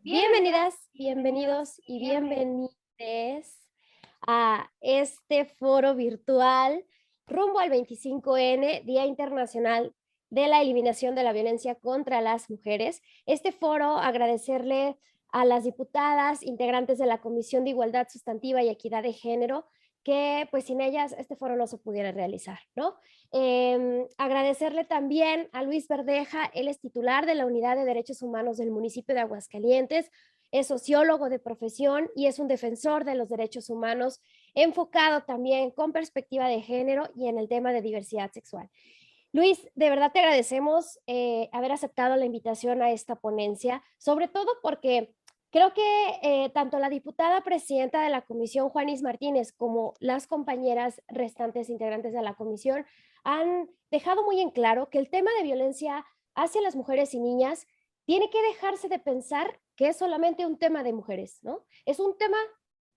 Bienvenidas, bienvenidos y bienvenides a este foro virtual rumbo al 25N, Día Internacional de la Eliminación de la Violencia contra las Mujeres. Este foro, agradecerle a las diputadas integrantes de la Comisión de Igualdad Sustantiva y Equidad de Género, que pues sin ellas este foro no se pudiera realizar, ¿no? Agradecerle también a Luis Verdeja, él es titular de la Unidad de Derechos Humanos del municipio de Aguascalientes, es sociólogo de profesión y es un defensor de los derechos humanos, enfocado también con perspectiva de género y en el tema de diversidad sexual. Luis, de verdad te agradecemos haber aceptado la invitación a esta ponencia, sobre todo porque creo que tanto la diputada presidenta de la comisión, Juanis Martínez, como las compañeras restantes integrantes de la comisión han dejado muy en claro que el tema de violencia hacia las mujeres y niñas tiene que dejarse de pensar que es solamente un tema de mujeres, ¿no? Es un tema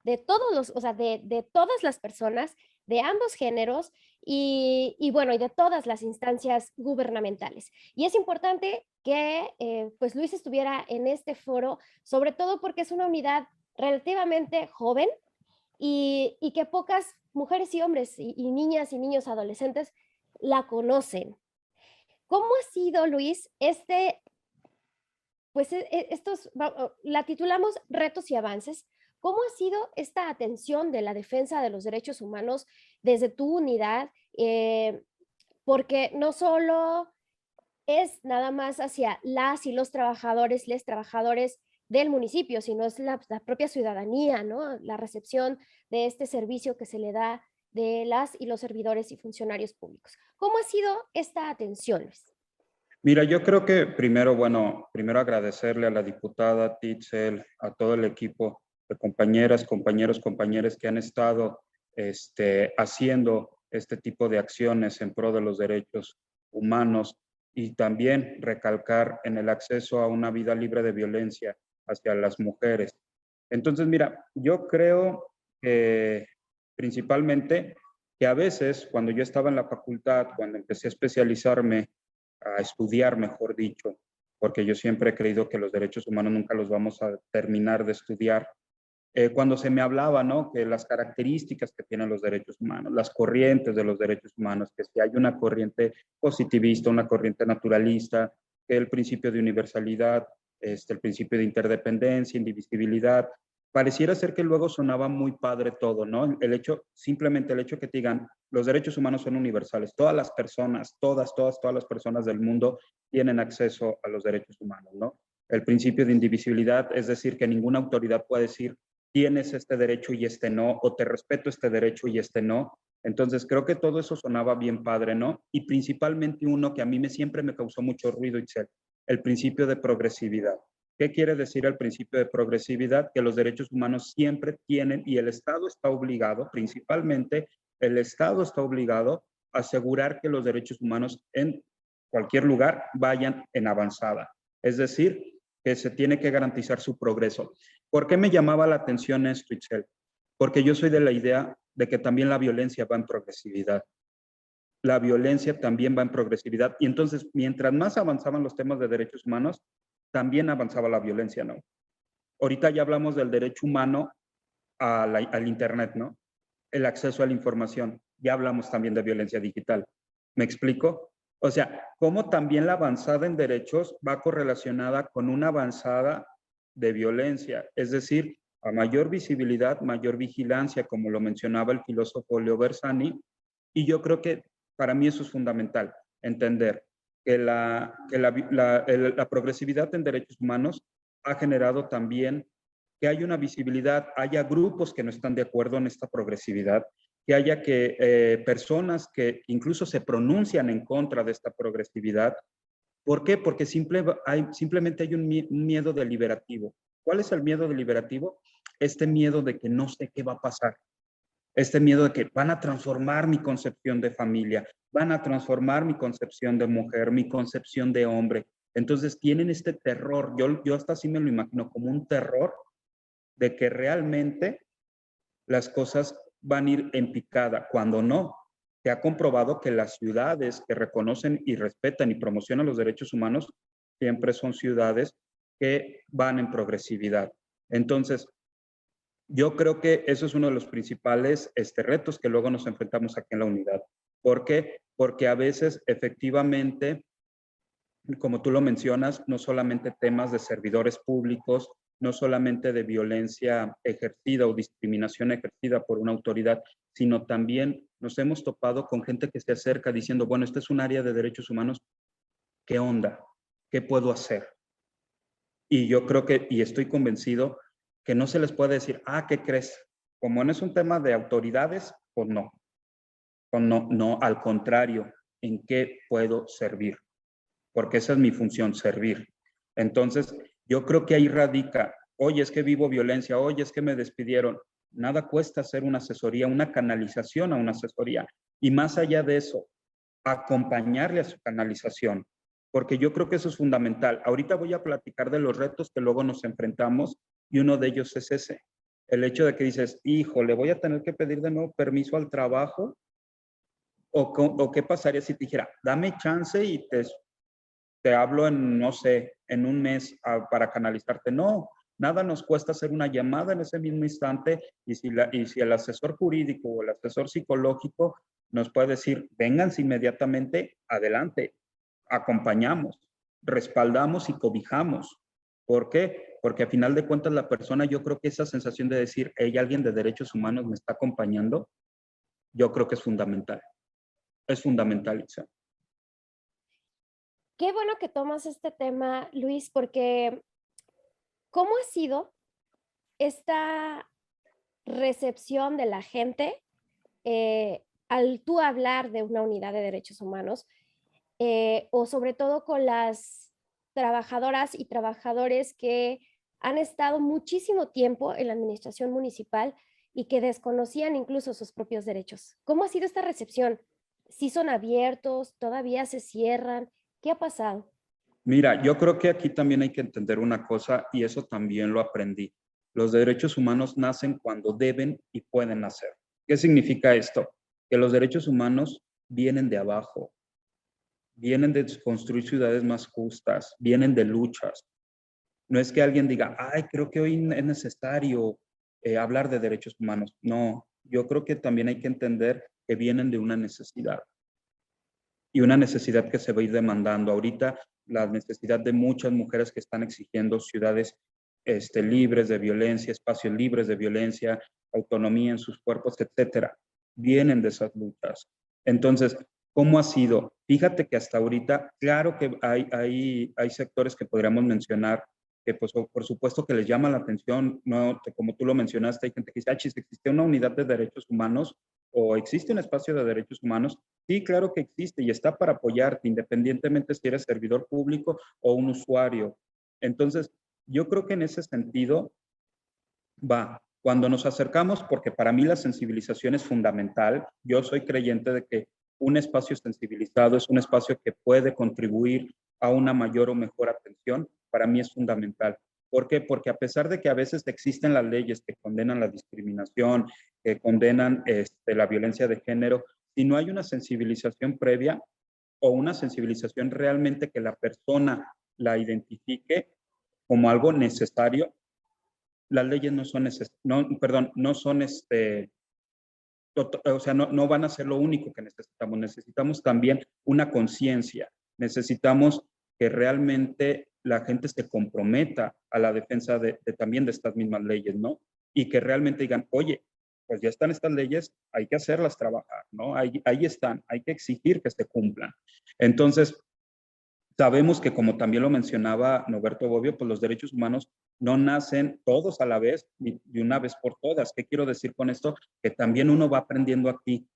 de todos los, o sea, de todas las personas, de ambos géneros y bueno, y de todas las instancias gubernamentales. Y es importante que pues Luis estuviera en este foro, sobre todo porque es una unidad relativamente joven y que pocas mujeres y hombres y niñas y niños adolescentes la conocen. ¿Cómo ha sido, Luis, pues la titulamos Retos y Avances? ¿Cómo ha sido esta atención de la defensa de los derechos humanos desde tu unidad? Porque no solo es nada más hacia las y los trabajadores, les trabajadores del municipio, sino es la propia ciudadanía, ¿no? La recepción de este servicio que se le da de las y los servidores y funcionarios públicos. ¿Cómo ha sido esta atención, Luis? Mira, yo creo que primero agradecerle a la diputada Titzel, a todo el equipo de compañeras, compañeros que han estado haciendo este tipo de acciones en pro de los derechos humanos y también recalcar en el acceso a una vida libre de violencia hacia las mujeres. Entonces, mira, yo creo que principalmente que a veces cuando yo estaba en la facultad, cuando empecé a especializarme, a estudiar, mejor dicho, porque yo siempre he creído que los derechos humanos nunca los vamos a terminar de estudiar. Cuando se me hablaba, ¿no? Que las características que tienen los derechos humanos, las corrientes de los derechos humanos, que si hay una corriente positivista, una corriente naturalista, que el principio de universalidad, el principio de interdependencia, indivisibilidad, pareciera ser que luego sonaba muy padre todo, ¿no? Simplemente el hecho que te digan, los derechos humanos son universales, todas las personas, todas las personas del mundo tienen acceso a los derechos humanos, ¿no? El principio de indivisibilidad, es decir, que ninguna autoridad puede decir, tienes este derecho y este no, o te respeto este derecho y este no. Entonces, creo que todo eso sonaba bien padre, ¿no? Y principalmente uno que a mí siempre me causó mucho ruido, Itzel, el principio de progresividad. ¿Qué quiere decir el principio de progresividad? Que los derechos humanos siempre tienen, y el Estado está obligado, principalmente el Estado está obligado a asegurar que los derechos humanos en cualquier lugar vayan en avanzada. Es decir, que se tiene que garantizar su progreso. ¿Por qué me llamaba la atención esto, Itzel? Porque yo soy de la idea de que también la violencia va en progresividad. La violencia también va en progresividad. Y entonces, mientras más avanzaban los temas de derechos humanos, también avanzaba la violencia, ¿no? Ahorita ya hablamos del derecho humano al Internet, ¿no? El acceso a la información. Ya hablamos también de violencia digital. ¿Me explico? O sea, cómo también la avanzada en derechos va correlacionada con una avanzada de violencia. Es decir, a mayor visibilidad, mayor vigilancia, como lo mencionaba el filósofo Leo Bersani. Y yo creo que para mí eso es fundamental, entender que la progresividad en derechos humanos ha generado también que haya una visibilidad, haya grupos que no están de acuerdo en esta progresividad, que haya personas que incluso se pronuncian en contra de esta progresividad. ¿Por qué? Porque simplemente hay un miedo deliberativo. ¿Cuál es el miedo deliberativo? Este miedo de que no sé qué va a pasar. Este miedo de que van a transformar mi concepción de familia, van a transformar mi concepción de mujer, mi concepción de hombre. Entonces tienen este terror, yo hasta así me lo imagino como un terror de que realmente las cosas van a ir en picada, cuando no. Se ha comprobado que las ciudades que reconocen y respetan y promocionan los derechos humanos siempre son ciudades que van en progresividad. Entonces, yo creo que eso es uno de los principales retos que luego nos enfrentamos aquí en la unidad. ¿Por qué? Porque a veces efectivamente, como tú lo mencionas, no solamente temas de servidores públicos, no solamente de violencia ejercida o discriminación ejercida por una autoridad, sino también nos hemos topado con gente que se acerca diciendo, bueno, este es un área de derechos humanos, ¿qué onda? ¿Qué puedo hacer? Y yo creo que, y estoy convencido, que no se les puede decir, ah, ¿qué crees? Como no es un tema de autoridades, pues no. Pues no, no, al contrario, ¿en qué puedo servir? Porque esa es mi función, servir. Entonces, yo creo que ahí radica, oye, es que vivo violencia, oye, es que me despidieron. Nada cuesta hacer una asesoría, una canalización a una asesoría. Y más allá de eso, acompañarle a su canalización, porque yo creo que eso es fundamental. Ahorita voy a platicar de los retos que luego nos enfrentamos y uno de ellos es ese. El hecho de que dices, hijo, le voy a tener que pedir de nuevo permiso al trabajo, o qué pasaría si te dijera, dame chance y te hablo en, no sé, en un mes para canalizarte. No, nada nos cuesta hacer una llamada en ese mismo instante y si el asesor jurídico o el asesor psicológico nos puede decir, vénganse inmediatamente, adelante, acompañamos, respaldamos y cobijamos. ¿Por qué? Porque a final de cuentas la persona, yo creo que esa sensación de decir, hey, alguien de derechos humanos me está acompañando, yo creo que es fundamental. Es fundamental, Itza. Qué bueno que tomas este tema, Luis, porque ¿cómo ha sido esta recepción de la gente al tú hablar de una unidad de derechos humanos o sobre todo con las trabajadoras y trabajadores que han estado muchísimo tiempo en la administración municipal y que desconocían incluso sus propios derechos? ¿Cómo ha sido esta recepción? ¿Sí son abiertos? ¿Todavía se cierran? ¿Qué ha pasado? Mira, yo creo que aquí también hay que entender una cosa y eso también lo aprendí. Los derechos humanos nacen cuando deben y pueden nacer. ¿Qué significa esto? Que los derechos humanos vienen de abajo, vienen de construir ciudades más justas, vienen de luchas. No es que alguien diga, ay, creo que hoy es necesario hablar de derechos humanos. No, yo creo que también hay que entender que vienen de una necesidad y una necesidad que se va a ir demandando. Ahorita la necesidad de muchas mujeres que están exigiendo ciudades libres de violencia, espacios libres de violencia, autonomía en sus cuerpos, etcétera, vienen de esas luchas. Entonces, ¿cómo ha sido? Fíjate que hasta ahorita, claro que hay sectores que podríamos mencionar que pues, por supuesto que les llama la atención, no, como tú lo mencionaste, hay gente que dice, ah, chis, ¿existe una unidad de derechos humanos o existe un espacio de derechos humanos? Sí, claro que existe y está para apoyarte, independientemente si eres servidor público o un usuario. Entonces, yo creo que en ese sentido va. Cuando nos acercamos, porque para mí la sensibilización es fundamental, yo soy creyente de que un espacio sensibilizado es un espacio que puede contribuir a una mayor o mejor atención, para mí es fundamental. ¿Por qué? Porque a pesar de que a veces existen las leyes que condenan la discriminación, que condenan la violencia de género, si no hay una sensibilización previa o una sensibilización realmente que la persona la identifique como algo necesario, las leyes no son no son o sea, no van a ser lo único que necesitamos. Necesitamos también una conciencia. Necesitamos que realmente la gente se comprometa a la defensa también de estas mismas leyes, ¿no? Y que realmente digan, oye, pues ya están estas leyes, hay que hacerlas trabajar, ¿no? Ahí están, hay que exigir que se cumplan. Entonces, sabemos que, como también lo mencionaba Norberto Bobbio, pues los derechos humanos no nacen todos a la vez ni de una vez por todas. ¿Qué quiero decir con esto? Que también uno va aprendiendo aquí.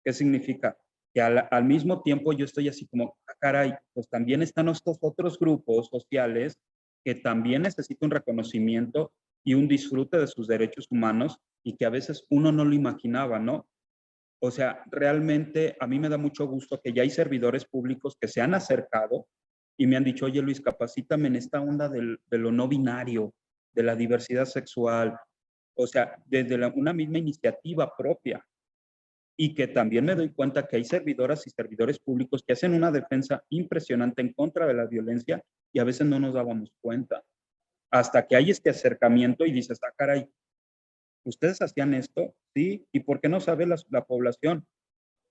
¿Qué significa? Que al mismo tiempo yo estoy así como, ah, caray, pues también están estos otros grupos sociales que también necesitan un reconocimiento y un disfrute de sus derechos humanos y que a veces uno no lo imaginaba, ¿no? O sea, realmente a mí me da mucho gusto que ya hay servidores públicos que se han acercado y me han dicho, oye Luis, capacítame en esta onda de lo no binario, de la diversidad sexual, o sea, desde una misma iniciativa propia. Y que también me doy cuenta que hay servidoras y servidores públicos que hacen una defensa impresionante en contra de la violencia y a veces no nos dábamos cuenta. hasta que hay este acercamiento y dices, ah, caray, ¿ustedes hacían esto? Sí. ¿Y por qué no sabe la población?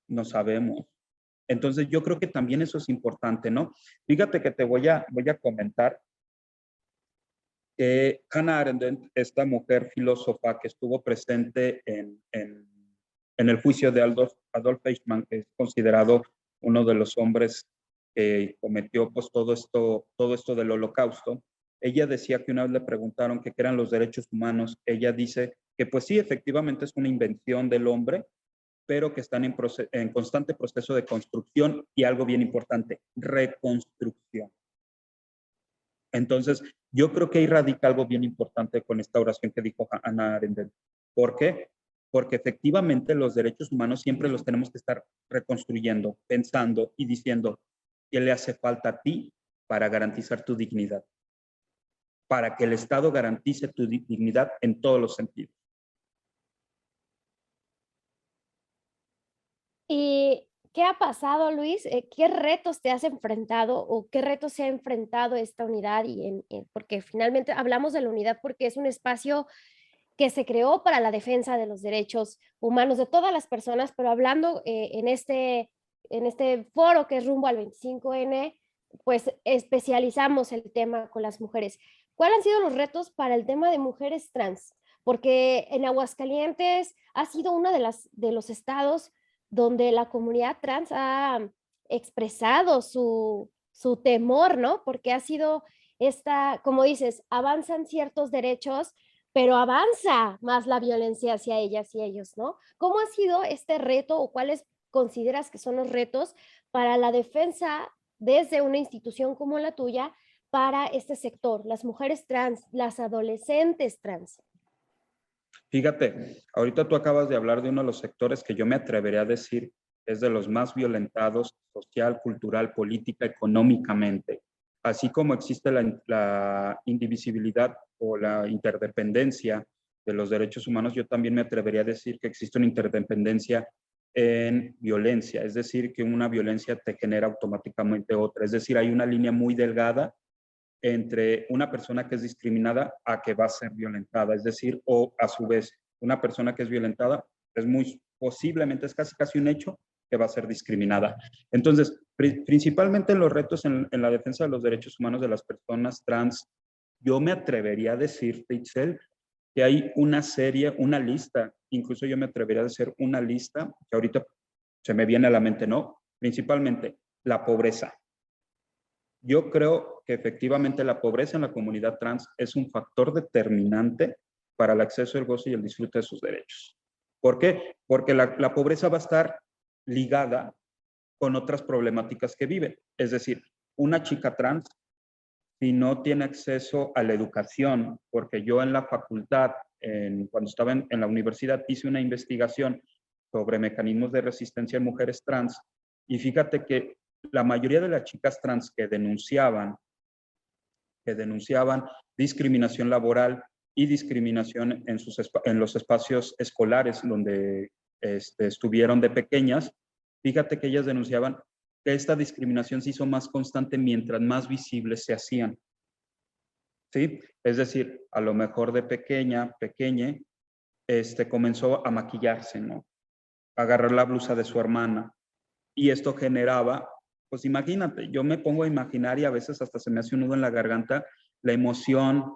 No sabemos. Entonces, yo creo que también eso es importante, ¿no? Fíjate que te voy a comentar que Hannah Arendt, esta mujer filósofa que estuvo presente en el juicio de Adolf Eichmann, que es considerado uno de los hombres que cometió pues, todo esto del holocausto, ella decía que una vez le preguntaron qué eran los derechos humanos, ella dice que pues sí, efectivamente es una invención del hombre, pero que están en constante proceso de construcción y algo bien importante, reconstrucción. Entonces, yo creo que ahí radica algo bien importante con esta oración que dijo Hannah Arendt. ¿Por qué? Porque efectivamente los derechos humanos siempre los tenemos que estar reconstruyendo, pensando y diciendo qué le hace falta a ti para garantizar tu dignidad, para que el Estado garantice tu dignidad en todos los sentidos. ¿Y qué ha pasado, Luis? ¿Qué retos te has enfrentado o qué retos se ha enfrentado esta unidad? Porque finalmente hablamos de la unidad porque es un espacio que se creó para la defensa de los derechos humanos de todas las personas, pero hablando en este foro que es rumbo al 25N, pues especializamos el tema con las mujeres. ¿Cuáles han sido los retos para el tema de mujeres trans? Porque en Aguascalientes ha sido uno de los estados donde la comunidad trans ha expresado su temor, ¿no? Porque ha sido como dices, avanzan ciertos derechos, pero avanza más la violencia hacia ellas y ellos, ¿no? ¿Cómo ha sido este reto o cuáles consideras que son los retos para la defensa desde una institución como la tuya para este sector, las mujeres trans, las adolescentes trans? Fíjate, ahorita tú acabas de hablar de uno de los sectores que yo me atrevería a decir es de los más violentados social, cultural, política, económicamente. Así como existe la indivisibilidad o la interdependencia de los derechos humanos, yo también me atrevería a decir que existe una interdependencia en violencia, es decir, que una violencia te genera automáticamente otra. Es decir, hay una línea muy delgada entre una persona que es discriminada a que va a ser violentada. Es decir, o a su vez, una persona que es violentada es muy posiblemente, es casi un hecho que va a ser discriminada. Entonces, principalmente los retos en la defensa de los derechos humanos de las personas trans, yo me atrevería a decirte, Itzel, que hay una lista, incluso yo me atrevería a decir una lista, que ahorita se me viene a la mente, ¿no? Principalmente la pobreza. Yo creo que efectivamente la pobreza en la comunidad trans es un factor determinante para el acceso, el gozo y el disfrute de sus derechos. ¿Por qué? Porque la pobreza va a estar ligada con otras problemáticas que viven. Es decir, una chica trans, si no tiene acceso a la educación, porque yo en la facultad, cuando estaba en la universidad, hice una investigación sobre mecanismos de resistencia en mujeres trans, y fíjate que la mayoría de las chicas trans que denunciaban discriminación laboral y discriminación en los espacios escolares donde estuvieron de pequeñas, fíjate que ellas denunciaban que esta discriminación se hizo más constante mientras más visibles se hacían. ¿Sí? Es decir, a lo mejor de pequeña, comenzó a maquillarse, ¿no? A agarrar la blusa de su hermana. Y esto generaba, pues imagínate, yo me pongo a imaginar y a veces hasta se me hace un nudo en la garganta la emoción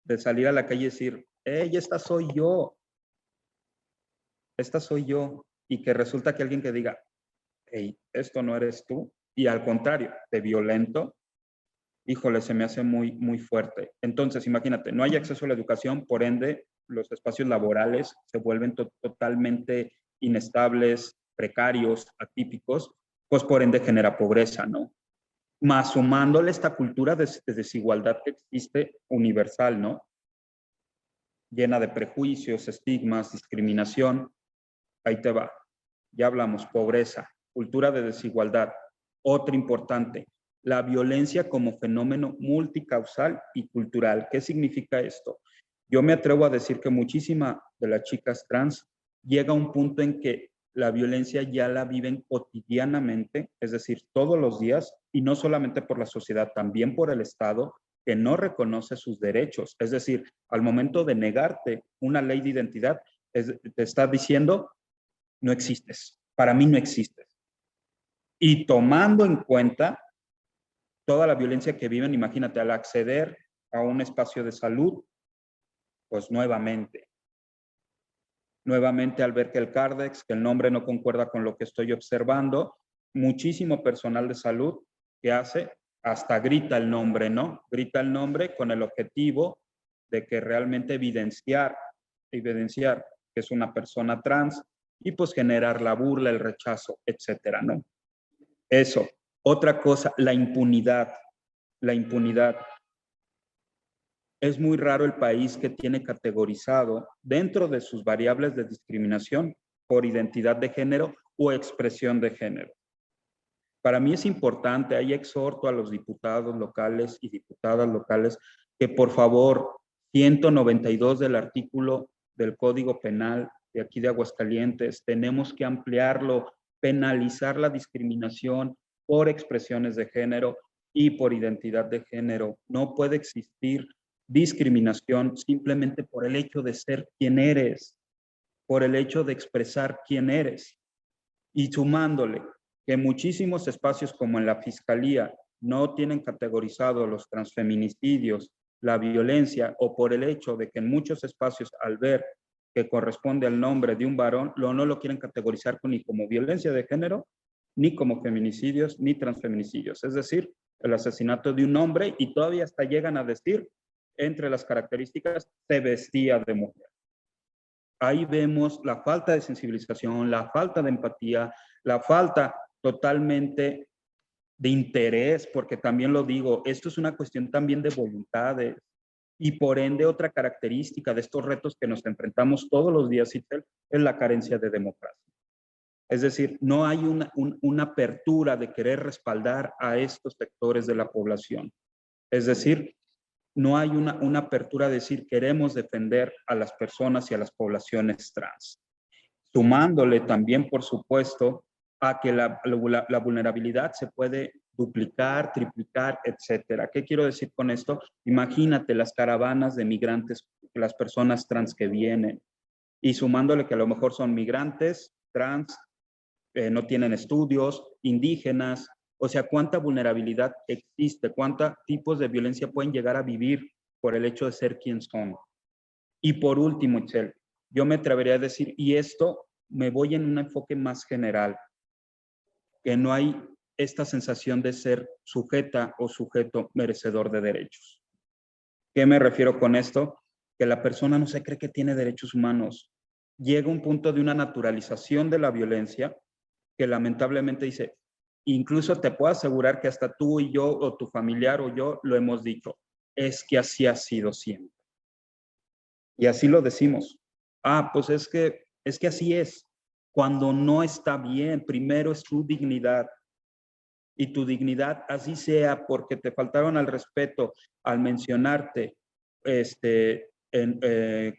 de salir a la calle y decir, hey, esta soy yo, y que resulta que alguien que diga, hey, esto no eres tú, y al contrario, te violento, híjole, se me hace muy, muy fuerte. Entonces, imagínate, no hay acceso a la educación, por ende, los espacios laborales se vuelven totalmente inestables, precarios, atípicos, pues por ende genera pobreza, ¿no? Más sumándole esta cultura de desigualdad que existe universal, ¿no? Llena de prejuicios, estigmas, discriminación. Ahí te va. Ya hablamos, pobreza, cultura de desigualdad. Otra importante, la violencia como fenómeno multicausal y cultural. ¿Qué significa esto? Yo me atrevo a decir que muchísimas de las chicas trans llega a un punto en que la violencia ya la viven cotidianamente, es decir, todos los días, y no solamente por la sociedad, también por el Estado, que no reconoce sus derechos. Es decir, al momento de negarte una ley de identidad, te está diciendo, no existes. Para mí no existes. Y tomando en cuenta toda la violencia que viven, imagínate, al acceder a un espacio de salud, pues nuevamente al ver que el Cardex, que el nombre no concuerda con lo que estoy observando, muchísimo personal de salud que hace, hasta grita el nombre, ¿no? Grita el nombre con el objetivo de que realmente evidenciar que es una persona trans y pues generar la burla, el rechazo, etcétera, ¿no? Eso. Otra cosa, la impunidad. La impunidad. Es muy raro el país que tiene categorizado dentro de sus variables de discriminación por identidad de género o expresión de género. Para mí es importante, ahí exhorto a los diputados locales y diputadas locales que por favor, 192 del artículo del Código Penal de aquí de Aguascalientes, tenemos que ampliarlo, penalizar la discriminación por expresiones de género y por identidad de género. No puede existir discriminación simplemente por el hecho de ser quien eres, por el hecho de expresar quién eres. Y sumándole que muchísimos espacios como en la Fiscalía no tienen categorizado los transfeminicidios, la violencia, o por el hecho de que en muchos espacios al ver que corresponde al nombre de un varón, no lo quieren categorizar ni como violencia de género, ni como feminicidios, ni transfeminicidios. Es decir, el asesinato de un hombre, y todavía hasta llegan a decir, entre las características, se vestía de mujer. Ahí vemos la falta de sensibilización, la falta de empatía, la falta totalmente de interés, porque también lo digo, esto es una cuestión también de voluntades y por ende otra característica de estos retos que nos enfrentamos todos los días, Itzel, es la carencia de democracia. Es decir, no hay una apertura de querer respaldar a estos sectores de la población. Es decir, no hay una apertura de decir queremos defender a las personas y a las poblaciones trans. Sumándole también, por supuesto, a que la vulnerabilidad se puede duplicar, triplicar, etcétera. ¿Qué quiero decir con esto? Imagínate las caravanas de migrantes, las personas trans que vienen, y sumándole que a lo mejor son migrantes, trans, no tienen estudios, indígenas, o sea, cuánta vulnerabilidad existe, cuántos tipos de violencia pueden llegar a vivir por el hecho de ser quien son. Y por último, Itzel, yo me atrevería a decir, y esto me voy en un enfoque más general, que no hay esta sensación de ser sujeta o sujeto merecedor de derechos. ¿Qué me refiero con esto? Que la persona no se cree que tiene derechos humanos. Llega un punto de una naturalización de la violencia que lamentablemente dice, incluso te puedo asegurar que hasta tú y yo o tu familiar o yo lo hemos dicho, es que así ha sido siempre. Y así lo decimos. Ah, pues es que así es. Cuando no está bien, primero es tu dignidad. Y tu dignidad, así sea porque te faltaron al respeto al mencionarte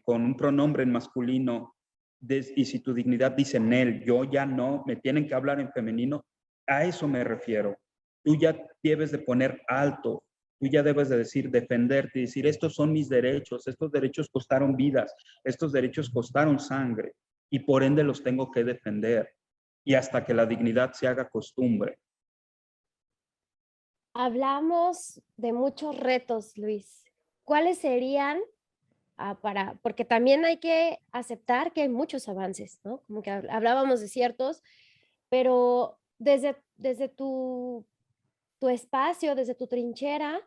con un pronombre en masculino, y si tu dignidad dice en él, yo ya no, me tienen que hablar en femenino, a eso me refiero. Tú ya debes de poner alto, tú ya debes de decir, defenderte y decir, estos son mis derechos, estos derechos costaron vidas, estos derechos costaron sangre y por ende los tengo que defender. Y hasta que la dignidad se haga costumbre. Hablamos de muchos retos, Luis. ¿Cuáles serían porque también hay que aceptar que hay muchos avances, ¿no? Como que hablábamos de ciertos, pero desde tu espacio, desde tu trinchera,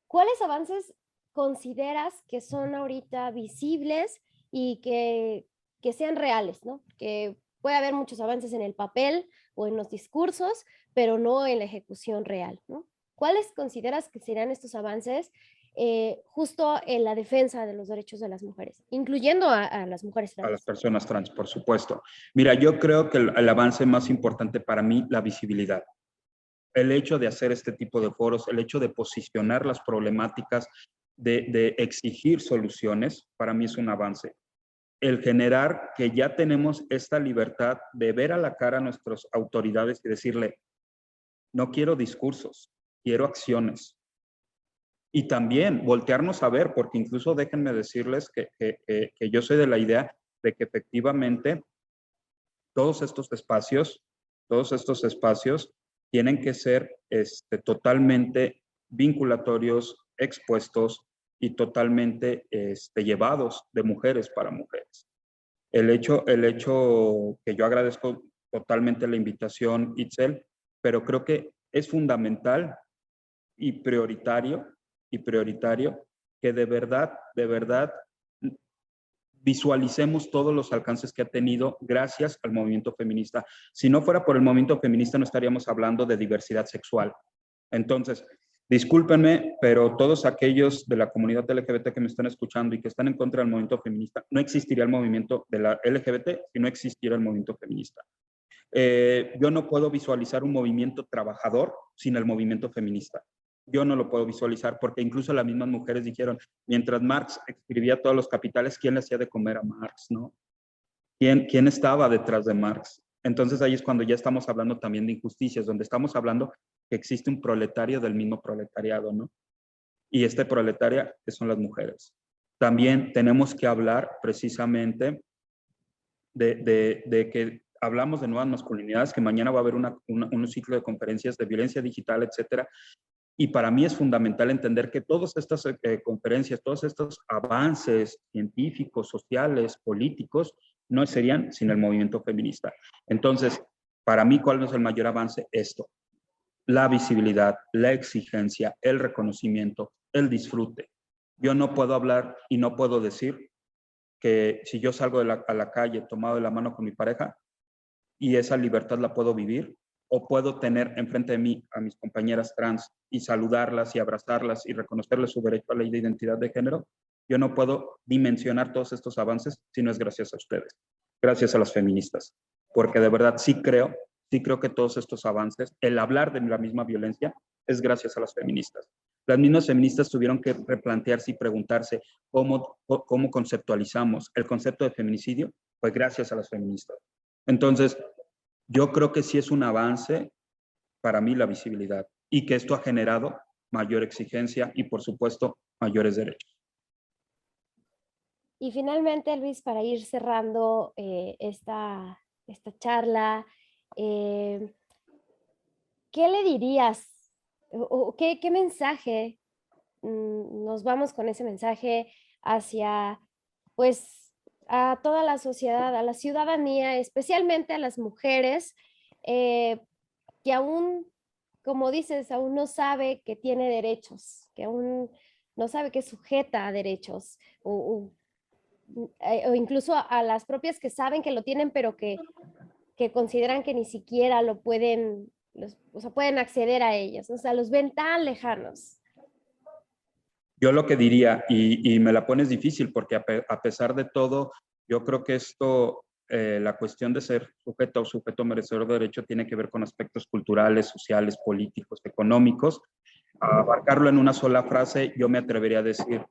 ¿cuáles avances consideras que son ahorita visibles y que sean reales, ¿no? Que puede haber muchos avances en el papel o en los discursos, pero no en la ejecución real, ¿no? ¿Cuáles consideras que serían estos avances justo en la defensa de los derechos de las mujeres, incluyendo a las mujeres trans? A las personas trans, por supuesto. Mira, yo creo que el avance más importante para mí, la visibilidad. El hecho de hacer este tipo de foros, el hecho de posicionar las problemáticas, de exigir soluciones, para mí es un avance. El generar que ya tenemos esta libertad de ver a la cara a nuestras autoridades y decirle, no quiero discursos, quiero acciones. Y también voltearnos a ver, porque incluso déjenme decirles que yo soy de la idea de que efectivamente todos estos espacios tienen que ser totalmente vinculatorios, expuestos y totalmente llevados de mujeres para mujeres. El hecho que yo agradezco totalmente la invitación, Itzel, pero creo que es fundamental y prioritario que de verdad visualicemos todos los alcances que ha tenido gracias al movimiento feminista. Si no fuera por el movimiento feminista, no estaríamos hablando de diversidad sexual. Entonces, discúlpenme, pero todos aquellos de la comunidad LGBT que me están escuchando y que están en contra del movimiento feminista, no existiría el movimiento de la LGBT si no existiera el movimiento feminista. Yo no puedo visualizar un movimiento trabajador sin el movimiento feminista. Yo no lo puedo visualizar porque incluso las mismas mujeres dijeron, mientras Marx escribía todos los capitales, ¿quién le hacía de comer a Marx, no? ¿Quién estaba detrás de Marx? Entonces ahí es cuando ya estamos hablando también de injusticias, donde estamos hablando que existe un proletario del mismo proletariado, ¿no? Y este proletario son las mujeres. También tenemos que hablar precisamente de que hablamos de nuevas masculinidades, que mañana va a haber un ciclo de conferencias de violencia digital, etcétera. Y para mí es fundamental entender que todas estas conferencias, todos estos avances científicos, sociales, políticos, no serían sin el movimiento feminista. Entonces, para mí, ¿cuál es el mayor avance? Esto, la visibilidad, la exigencia, el reconocimiento, el disfrute. Yo no puedo hablar y no puedo decir que si yo salgo a la calle tomado de la mano con mi pareja y esa libertad la puedo vivir, o puedo tener enfrente de mí a mis compañeras trans y saludarlas y abrazarlas y reconocerles su derecho a la identidad de género, yo no puedo dimensionar todos estos avances si no es gracias a ustedes, gracias a las feministas, porque de verdad sí creo que todos estos avances, el hablar de la misma violencia, es gracias a las feministas. Las mismas feministas tuvieron que replantearse y preguntarse cómo conceptualizamos el concepto de feminicidio, pues gracias a las feministas. Entonces, yo creo que sí es un avance para mí la visibilidad y que esto ha generado mayor exigencia y, por supuesto, mayores derechos. Y finalmente, Luis, para ir cerrando esta charla, ¿qué le dirías o qué mensaje nos vamos con ese mensaje hacia, pues, a toda la sociedad, a la ciudadanía, especialmente a las mujeres que aún, como dices, aún no sabe que tiene derechos, que aún no sabe que es sujeta a derechos, o incluso a las propias que saben que lo tienen, pero que consideran que ni siquiera lo pueden, o sea, pueden acceder a ellos, o sea, los ven tan lejanos. Yo lo que diría, y me la pones difícil, porque a pesar de todo, yo creo que esto, la cuestión de ser sujeto o sujeto merecedor de derecho tiene que ver con aspectos culturales, sociales, políticos, económicos. A abarcarlo en una sola frase, yo me atrevería a decir,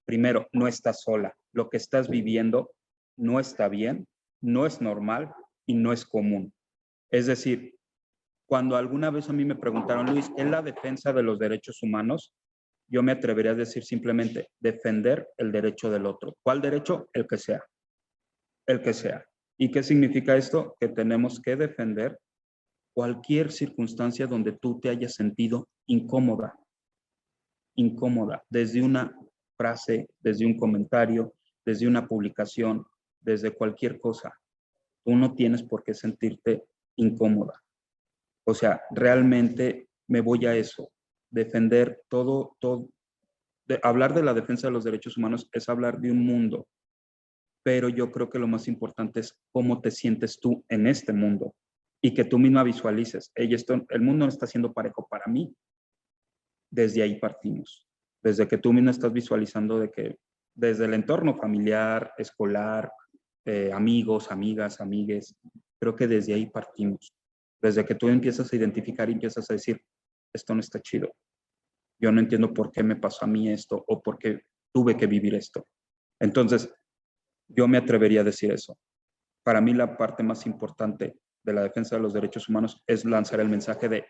primero, no estás sola. Lo que estás viviendo no está bien, no es normal y no es común. Es decir, cuando alguna vez a mí me preguntaron, Luis, ¿qué es la defensa de los derechos humanos? Yo me atrevería a decir simplemente defender el derecho del otro. ¿Cuál derecho? El que sea. El que sea. ¿Y qué significa esto? Que tenemos que defender cualquier circunstancia donde tú te hayas sentido incómoda. Incómoda. Desde una frase, desde un comentario, desde una publicación, desde cualquier cosa. Tú no tienes por qué sentirte incómoda. O sea, realmente me voy a eso. Defender todo. Hablar de la defensa de los derechos humanos es hablar de un mundo, pero yo creo que lo más importante es cómo te sientes tú en este mundo y que tú misma visualices, el mundo no está siendo parejo para mí. Desde ahí partimos, desde que tú misma estás visualizando de que desde el entorno familiar, escolar, amigos, amigas, amigues, creo que desde ahí partimos. Desde que tú empiezas a identificar y empiezas a decir, esto no está chido. Yo no entiendo por qué me pasó a mí esto o por qué tuve que vivir esto. Entonces, yo me atrevería a decir eso. Para mí la parte más importante de la defensa de los derechos humanos es lanzar el mensaje de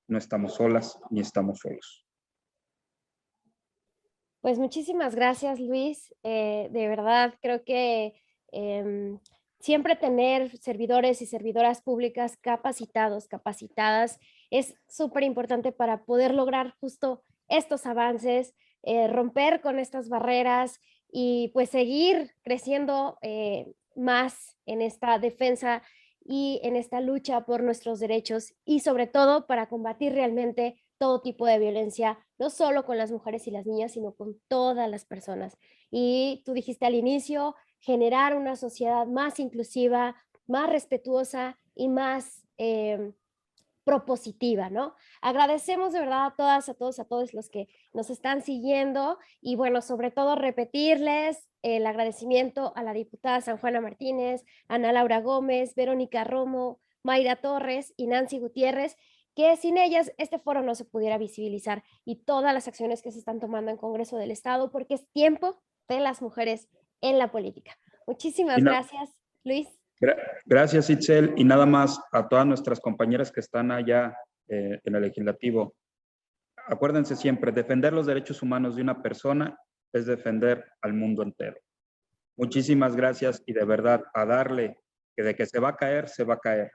no estamos solas ni estamos solos. Pues muchísimas gracias, Luis. De verdad, creo que siempre tener servidores y servidoras públicas capacitados, capacitadas, es súper importante para poder lograr justo estos avances, romper con estas barreras y pues seguir creciendo más en esta defensa y en esta lucha por nuestros derechos y sobre todo para combatir realmente todo tipo de violencia, no solo con las mujeres y las niñas, sino con todas las personas. Y tú dijiste al inicio, generar una sociedad más inclusiva, más respetuosa y más propositiva, ¿no? Agradecemos de verdad a todas, a todos, a todos los que nos están siguiendo y bueno, sobre todo repetirles el agradecimiento a la diputada San Juana Martínez, Ana Laura Gómez, Verónica Romo, Mayra Torres y Nancy Gutiérrez, que sin ellas este foro no se pudiera visibilizar y todas las acciones que se están tomando en Congreso del Estado, porque es tiempo de las mujeres en la política. Y Muchísimas no, gracias, Luis. gracias, Itzel, y nada más a todas nuestras compañeras que están allá en el legislativo. Acuérdense siempre, defender los derechos humanos de una persona es defender al mundo entero. Muchísimas gracias y de verdad a darle, que de que se va a caer, se va a caer.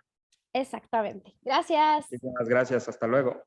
Exactamente. Gracias. Muchísimas gracias, hasta luego.